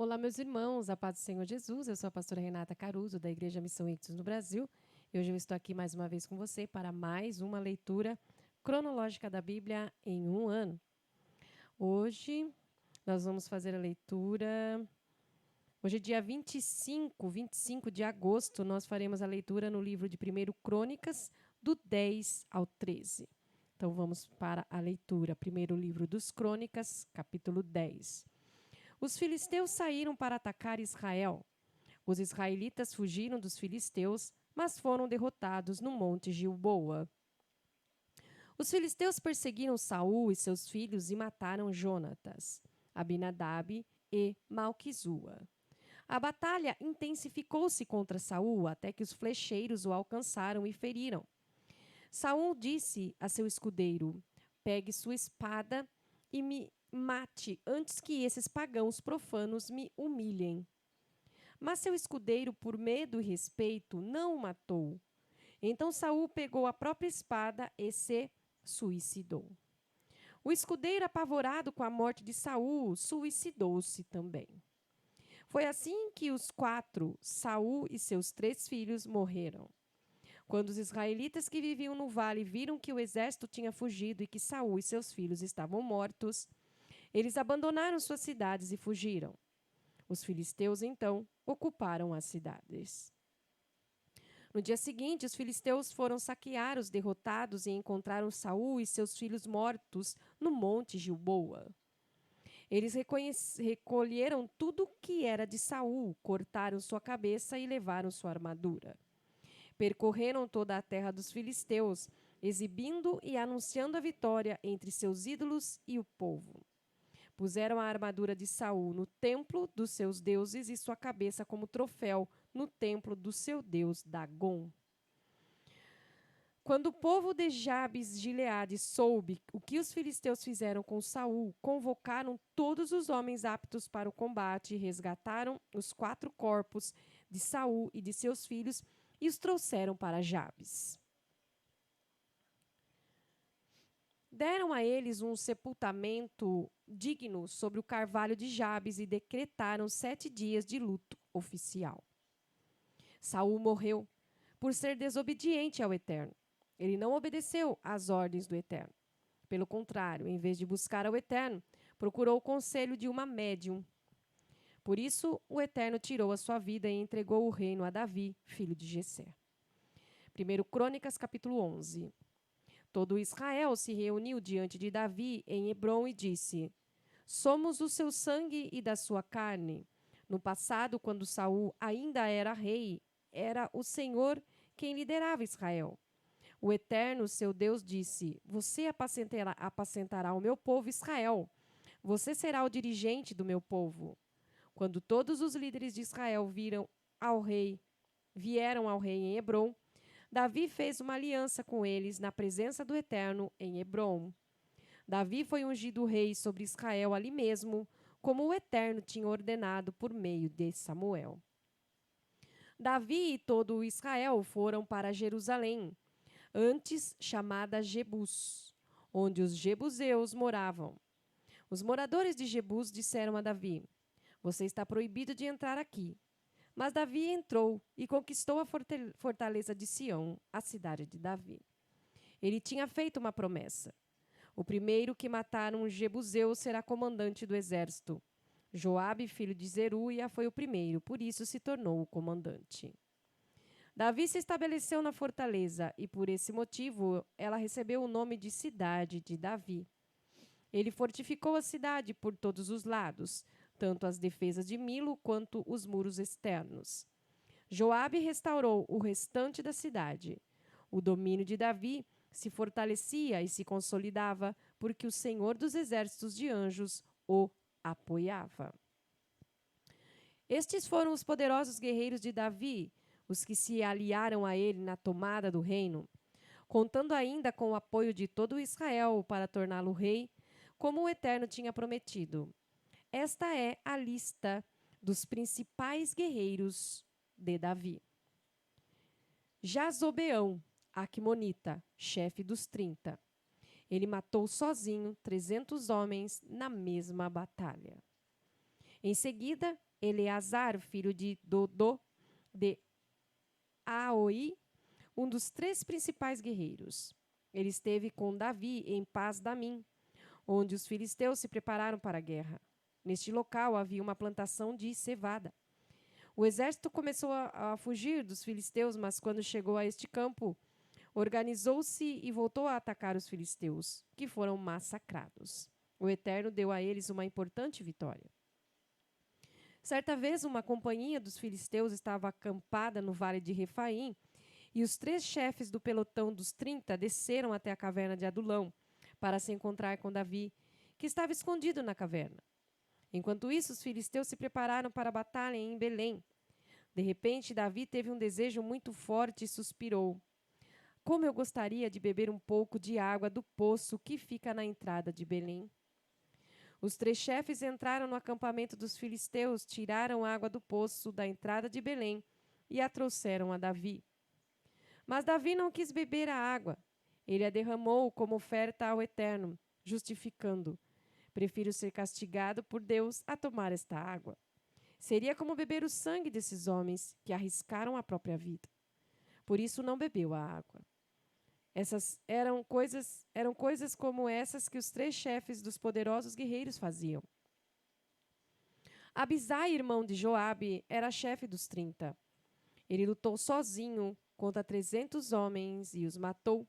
Olá, meus irmãos, a paz do Senhor Jesus. Eu sou a pastora Renata Caruso, da Igreja Missão Ictus no Brasil. E hoje eu estou aqui mais uma vez com você para mais uma leitura cronológica da Bíblia em um ano. Hoje nós vamos fazer a leitura. Hoje é dia 25 de agosto, nós faremos a leitura no livro de 1 Crônicas, do 10 ao 13. Então vamos para a leitura. Primeiro livro dos Crônicas, capítulo 10. Os filisteus saíram para atacar Israel. Os israelitas fugiram dos filisteus, mas foram derrotados no monte Gilboa. Os filisteus perseguiram Saul e seus filhos e mataram Jonatas, Abinadab e Malquizua. A batalha intensificou-se contra Saul até que os flecheiros o alcançaram e feriram. Saul disse a seu escudeiro: "Pegue sua espada e me mate antes que esses pagãos profanos me humilhem." Mas seu escudeiro, por medo e respeito, não o matou. Então Saul pegou a própria espada e se suicidou. O escudeiro, apavorado com a morte de Saul, suicidou-se também. Foi assim que os 4, Saul e seus 3 filhos, morreram. Quando os israelitas que viviam no vale viram que o exército tinha fugido e que Saul e seus filhos estavam mortos, eles abandonaram suas cidades e fugiram. Os filisteus, então, ocuparam as cidades. No dia seguinte, os filisteus foram saquear os derrotados e encontraram Saul e seus filhos mortos no monte Gilboa. Eles recolheram tudo que era de Saul, cortaram sua cabeça e levaram sua armadura. Percorreram toda a terra dos filisteus, exibindo e anunciando a vitória entre seus ídolos e o povo. Puseram a armadura de Saul no templo dos seus deuses e sua cabeça como troféu no templo do seu deus Dagom. Quando o povo de Jabes Gileade soube o que os filisteus fizeram com Saul, convocaram todos os homens aptos para o combate e resgataram os 4 corpos de Saul e de seus filhos e os trouxeram para Jabes. Deram a eles um sepultamento digno sobre o carvalho de Jabes e decretaram 7 dias de luto oficial. Saul morreu por ser desobediente ao Eterno. Ele não obedeceu às ordens do Eterno. Pelo contrário, em vez de buscar ao Eterno, procurou o conselho de uma médium. Por isso, o Eterno tirou a sua vida e entregou o reino a Davi, filho de Jessé. 1 Crônicas, capítulo 11. Todo Israel se reuniu diante de Davi em Hebrom e disse: "Somos o seu sangue e da sua carne. No passado, quando Saul ainda era rei, era o Senhor quem liderava Israel. O Eterno, seu Deus, disse: Você apacentará o meu povo Israel. Você será o dirigente do meu povo." Quando todos os líderes de Israel vieram ao rei em Hebrom, Davi fez uma aliança com eles na presença do Eterno em Hebrom. Davi foi ungido rei sobre Israel ali mesmo, como o Eterno tinha ordenado por meio de Samuel. Davi e todo o Israel foram para Jerusalém, antes chamada Jebus, onde os jebuseus moravam. Os moradores de Jebus disseram a Davi: "Você está proibido de entrar aqui." Mas Davi entrou e conquistou a fortaleza de Sião, a cidade de Davi. Ele tinha feito uma promessa: o primeiro que matar um jebuseu será comandante do exército. Joabe, filho de Zeruia, foi o primeiro, por isso se tornou o comandante. Davi se estabeleceu na fortaleza e, por esse motivo, ela recebeu o nome de Cidade de Davi. Ele fortificou a cidade por todos os lados, tanto as defesas de Milo quanto os muros externos. Joabe restaurou o restante da cidade. O domínio de Davi se fortalecia e se consolidava porque o Senhor dos exércitos de anjos o apoiava. Estes foram os poderosos guerreiros de Davi, os que se aliaram a ele na tomada do reino, contando ainda com o apoio de todo Israel para torná-lo rei, como o Eterno tinha prometido. Esta é a lista dos principais guerreiros de Davi. Jazobeão, Aquemonita, chefe dos 30. Ele matou sozinho 300 homens na mesma batalha. Em seguida, Eleazar, filho de Dodô, de Aoi, um dos 3 principais guerreiros. Ele esteve com Davi em Pas-damim, onde os filisteus se prepararam para a guerra. Neste local havia uma plantação de cevada. O exército começou a fugir dos filisteus, mas quando chegou a este campo, organizou-se e voltou a atacar os filisteus, que foram massacrados. O Eterno deu a eles uma importante vitória. Certa vez, uma companhia dos filisteus estava acampada no vale de Refaim, e os 3 chefes do pelotão dos 30 desceram até a caverna de Adulão para se encontrar com Davi, que estava escondido na caverna. Enquanto isso, os filisteus se prepararam para a batalha em Belém. De repente, Davi teve um desejo muito forte e suspirou: como eu gostaria de beber um pouco de água do poço que fica na entrada de Belém. Os 3 chefes entraram no acampamento dos filisteus, tiraram água do poço da entrada de Belém e a trouxeram a Davi. Mas Davi não quis beber a água. Ele a derramou como oferta ao Eterno, justificando: prefiro ser castigado por Deus a tomar esta água. Seria como beber o sangue desses homens que arriscaram a própria vida. Por isso não bebeu a água. Essas eram coisas como essas que os 3 chefes dos poderosos guerreiros faziam. Abisai, irmão de Joabe, era chefe dos 30. Ele lutou sozinho contra 300 homens e os matou,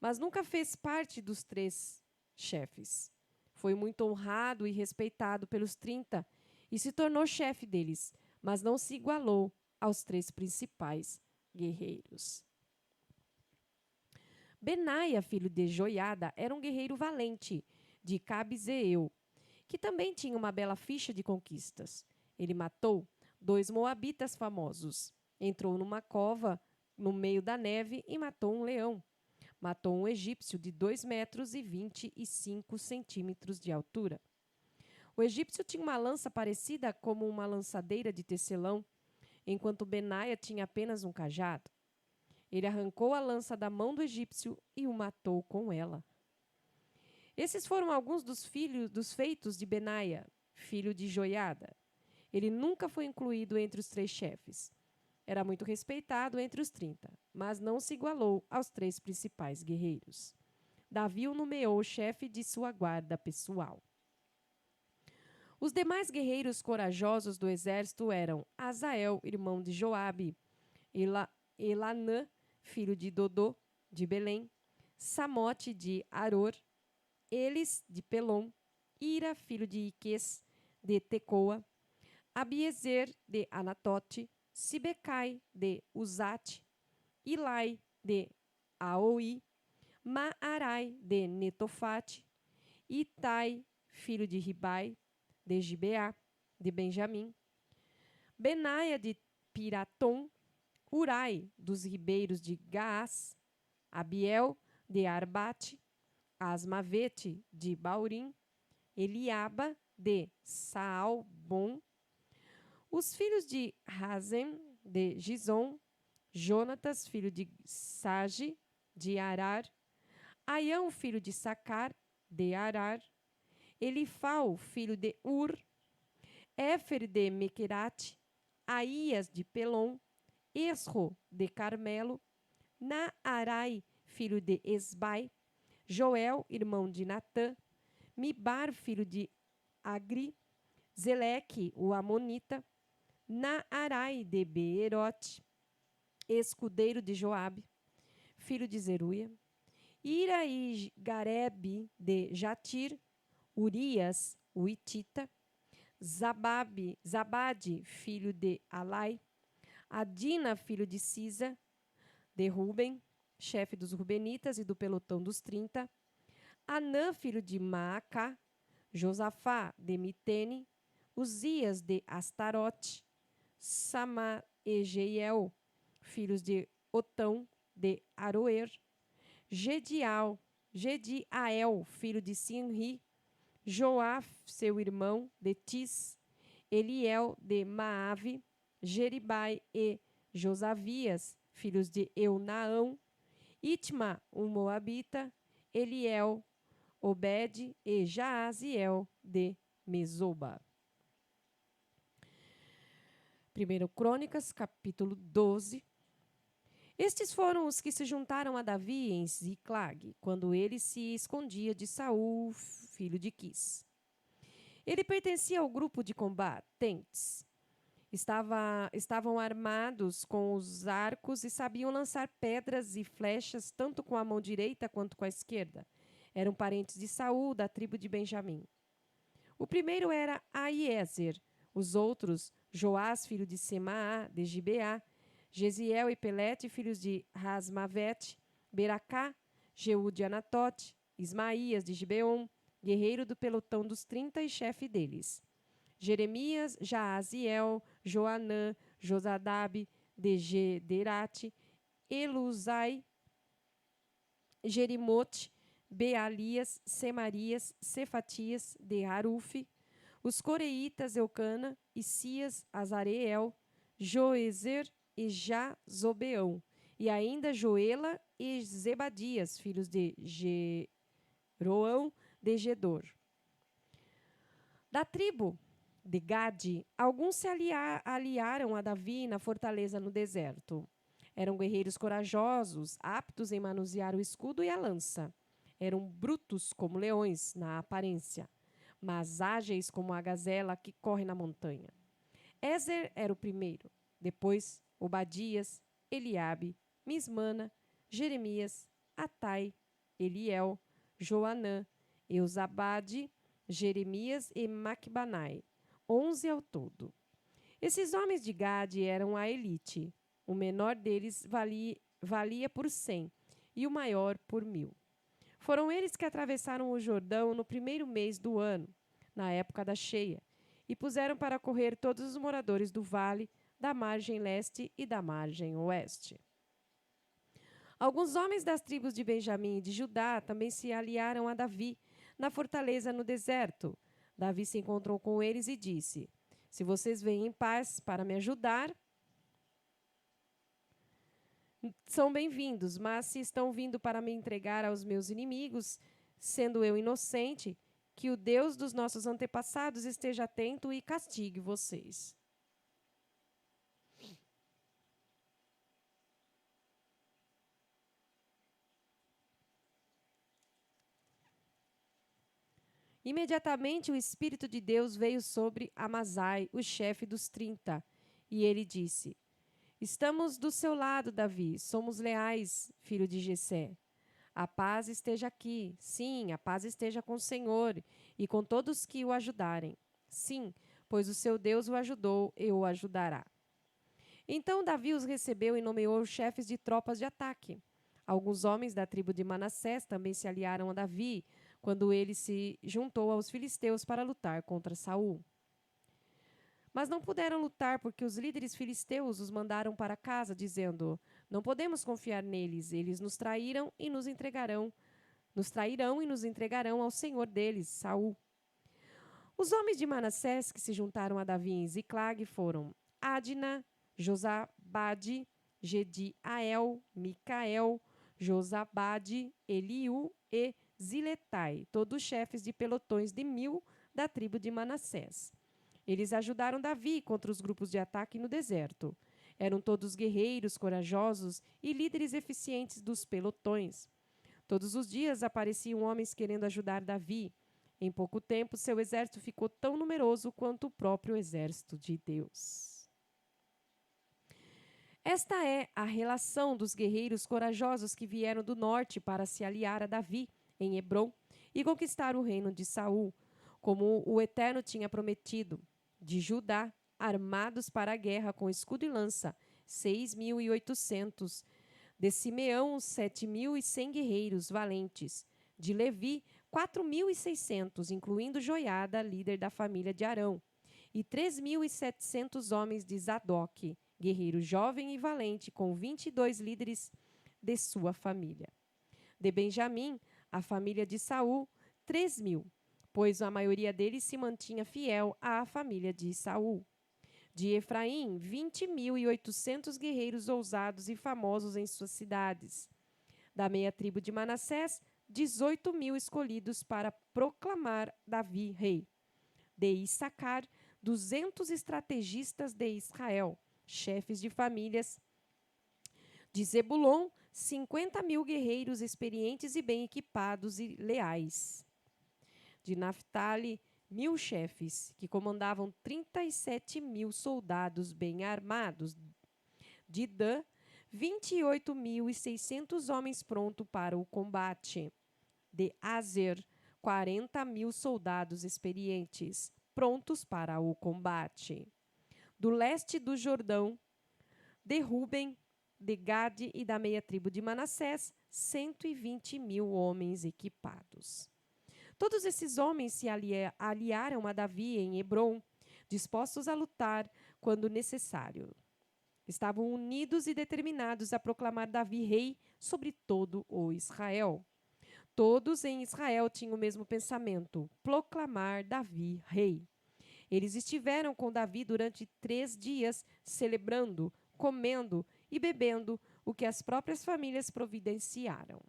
mas nunca fez parte dos 3 chefes. Foi muito honrado e respeitado pelos 30 e se tornou chefe deles, mas não se igualou aos 3 principais guerreiros. Benaia, filho de Joiada, era um guerreiro valente, de Cabzeel, que também tinha uma bela ficha de conquistas. Ele matou 2 moabitas famosos, entrou numa cova no meio da neve e matou um leão. Matou um egípcio de 2 metros e 25 centímetros de altura. O egípcio tinha uma lança parecida como uma lançadeira de tecelão, enquanto Benaia tinha apenas um cajado. Ele arrancou a lança da mão do egípcio e o matou com ela. Esses foram alguns dos feitos de Benaia, filho de Joiada. Ele nunca foi incluído entre os 3 chefes. Era muito respeitado entre os 30, mas não se igualou aos 3 principais guerreiros. Davi o nomeou chefe de sua guarda pessoal. Os demais guerreiros corajosos do exército eram Azael, irmão de Joabe, Elanã, filho de Dodô, de Belém, Samote de Aror, Elis de Pelom, Ira, filho de Iques, de Tecoa, Abiezer de Anatote, Sibecai de Uzate, Ilai de Aoi, Maarai de Netofate, Itai, filho de Ribai, de Gibeá, de Benjamim, Benaia de Piratom, Urai, dos ribeiros de Gaás, Abiel, de Arbate, Asmavete, de Baurim, Eliaba, de Saalbom, os filhos de Razem, de Gizom, Jonatas, filho de Sage, de Arar, Aião, filho de Sacar, de Arar, Elifal, filho de Ur, Éfer de Mequerate, Aías de Pelom, Esro de Carmelo, Naarai, filho de Esbai, Joel, irmão de Natã, Mibar, filho de Agri, Zeleque, o Amonita, Naarai de Beerote, escudeiro de Joabe, filho de Zeruia, Ira e Garebe de Jatir, Urias, o Itita, Zabade, filho de Alai, Adina, filho de Sisa, de Ruben, chefe dos Rubenitas e do pelotão dos 30, Anã, filho de Maacá, Josafá, de Mitene, Uzias, de Astarote, Sama e Jeiel, filhos de Otão, de Aroer, Gediael, filho de Sinri, Joá, seu irmão, de Tis, Eliel, de Maave, Jeribai e Josavias, filhos de Eunaão, Itma, um moabita, Eliel, Obed e Jaaziel, de Mesoba. 1 Crônicas, capítulo 12. Estes foram os que se juntaram a Davi em Ziclag, quando ele se escondia de Saul, filho de Quis. Ele pertencia ao grupo de combatentes. Estavam armados com os arcos e sabiam lançar pedras e flechas tanto com a mão direita quanto com a esquerda. Eram parentes de Saul, da tribo de Benjamim. O primeiro era Aiezer, os outros, Joás, filho de Semaá, de Gibeá, Gesiel e Pelete, filhos de Rasmavete, Beracá, Jeú de Anatote, Ismaías de Gibeon, guerreiro do pelotão dos 30 e chefe deles. Jeremias, Jaaziel, Joanã, Josadabe, de Gederate, Eluzai, Jerimote, Bealias, Semarias, Cefatias, de Harufe, os coreitas Eucana, Isias, Azareel, Joezer e Jazobeão, e ainda Joela e Zebadias, filhos de Jeroão de Gedor. Da tribo de Gade, alguns se aliaram a Davi na fortaleza no deserto. Eram guerreiros corajosos, aptos em manusear o escudo e a lança. Eram brutos como leões na aparência, mas ágeis como a gazela que corre na montanha. Ezer era o primeiro, depois Obadias, Eliabe, Mismana, Jeremias, Atai, Eliel, Joanã, Eusabade, Jeremias e Macbanai, 11 ao todo. Esses homens de Gade eram a elite. O menor deles valia por 100 e o maior por 1000. Foram eles que atravessaram o Jordão no primeiro mês do ano, na época da cheia, e puseram para correr todos os moradores do vale, da margem leste e da margem oeste. Alguns homens das tribos de Benjamim e de Judá também se aliaram a Davi, na fortaleza no deserto. Davi se encontrou com eles e disse: se vocês vêm em paz para me ajudar, são bem-vindos, mas se estão vindo para me entregar aos meus inimigos, sendo eu inocente, que o Deus dos nossos antepassados esteja atento e castigue vocês. Imediatamente o Espírito de Deus veio sobre Amazai, o chefe dos 30, e ele disse: estamos do seu lado, Davi, somos leais, filho de Jessé. A paz esteja aqui, sim, a paz esteja com o Senhor e com todos que o ajudarem. Sim, pois o seu Deus o ajudou e o ajudará. Então Davi os recebeu e nomeou chefes de tropas de ataque. Alguns homens da tribo de Manassés também se aliaram a Davi, quando ele se juntou aos filisteus para lutar contra Saul. Mas não puderam lutar porque os líderes filisteus os mandaram para casa, dizendo: não podemos confiar neles, eles nos trairão e nos entregarão ao senhor deles, Saul. Os homens de Manassés que se juntaram a Davi em Ziclag foram Adna, Josabade, Gediael, Micael, Josabade, Eliú e Ziletai, todos chefes de pelotões de 1000 da tribo de Manassés. Eles ajudaram Davi contra os grupos de ataque no deserto. Eram todos guerreiros, corajosos e líderes eficientes dos pelotões. Todos os dias apareciam homens querendo ajudar Davi. Em pouco tempo, seu exército ficou tão numeroso quanto o próprio exército de Deus. Esta é a relação dos guerreiros corajosos que vieram do norte para se aliar a Davi em Hebrom e conquistar o reino de Saul, como o Eterno tinha prometido. De Judá, armados para a guerra com escudo e lança, 6.800. De Simeão, 7.100 guerreiros valentes. De Levi, 4.600, incluindo Joiada, líder da família de Arão. E 3.700 homens de Zadok, guerreiro jovem e valente, com 22 líderes de sua família. De Benjamim, a família de Saul, 3.000. Pois a maioria deles se mantinha fiel à família de Saul. De Efraim, 20.800 guerreiros ousados e famosos em suas cidades. Da meia tribo de Manassés, 18.000 escolhidos para proclamar Davi rei. De Issacar, 200 estrategistas de Israel, chefes de famílias. De Zebulon, 50.000 guerreiros experientes e bem equipados e leais. De Naftali, 1.000 chefes, que comandavam 37.000 soldados bem armados. De Dan, 28.600 homens prontos para o combate. De Azer, 40.000 soldados experientes, prontos para o combate. Do leste do Jordão, de Ruben, de Gade e da meia tribo de Manassés, 120.000 homens equipados. Todos esses homens se aliaram a Davi em Hebrom, dispostos a lutar quando necessário. Estavam unidos e determinados a proclamar Davi rei sobre todo o Israel. Todos em Israel tinham o mesmo pensamento: proclamar Davi rei. Eles estiveram com Davi durante 3 dias, celebrando, comendo e bebendo o que as próprias famílias providenciaram.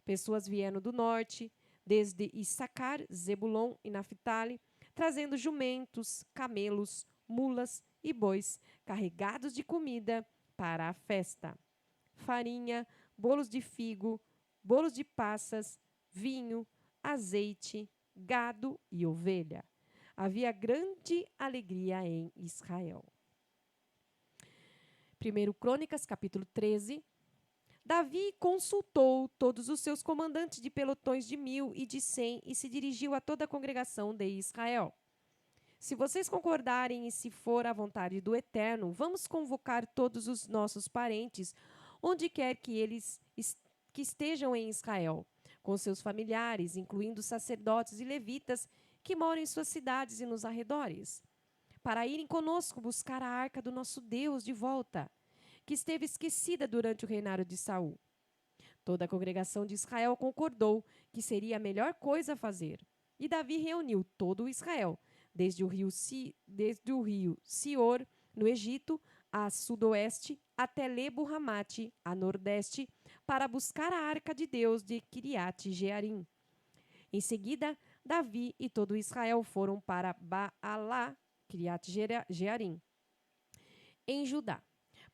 Pessoas vieram do norte, desde Issacar, Zebulon e Naftali, trazendo jumentos, camelos, mulas e bois carregados de comida para a festa. Farinha, bolos de figo, bolos de passas, vinho, azeite, gado e ovelha. Havia grande alegria em Israel. 1 Crônicas, capítulo 13. Davi consultou todos os seus comandantes de pelotões de 1.000 e de 100 e se dirigiu a toda a congregação de Israel. Se vocês concordarem e se for a vontade do Eterno, vamos convocar todos os nossos parentes, onde quer que eles que estejam em Israel, com seus familiares, incluindo sacerdotes e levitas que moram em suas cidades e nos arredores, para irem conosco buscar a arca do nosso Deus de volta, que esteve esquecida durante o reinado de Saul. Toda a congregação de Israel concordou que seria a melhor coisa a fazer. E Davi reuniu todo o Israel, desde o rio Sior, no Egito, a sudoeste, até Lebo-Hamate, a nordeste, para buscar a arca de Deus de Kiriat Jearim. Em seguida, Davi e todo Israel foram para Baalá, Kiriat Jearim, em Judá,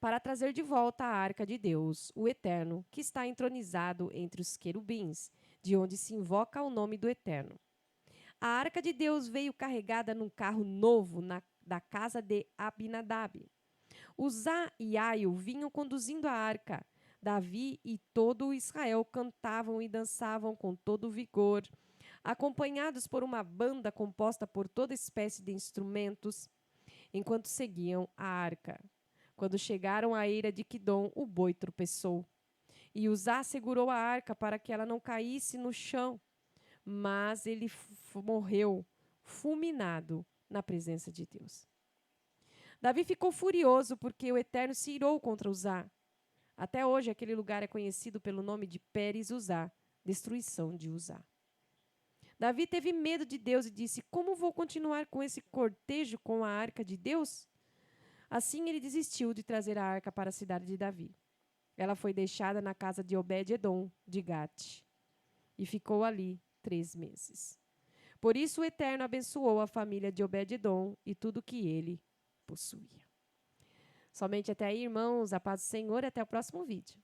para trazer de volta a arca de Deus, o Eterno, que está entronizado entre os querubins, de onde se invoca o nome do Eterno. A arca de Deus veio carregada num carro novo da casa de Abinadab. Uzá e Aio vinham conduzindo a arca. Davi e todo o Israel cantavam e dançavam com todo vigor, acompanhados por uma banda composta por toda espécie de instrumentos, enquanto seguiam a arca. Quando chegaram à eira de Quidom, o boi tropeçou. E Uzá segurou a arca para que ela não caísse no chão, mas ele morreu fulminado na presença de Deus. Davi ficou furioso porque o Eterno se irou contra Uzá. Até hoje, aquele lugar é conhecido pelo nome de Pérez Uzá, destruição de Uzá. Davi teve medo de Deus e disse: como vou continuar com esse cortejo com a arca de Deus? Assim, ele desistiu de trazer a arca para a cidade de Davi. Ela foi deixada na casa de Obed-edom, de Gate, e ficou ali 3 meses. Por isso, o Eterno abençoou a família de Obed-edom e tudo que ele possuía. Somente até aí, irmãos, a paz do Senhor, e até o próximo vídeo.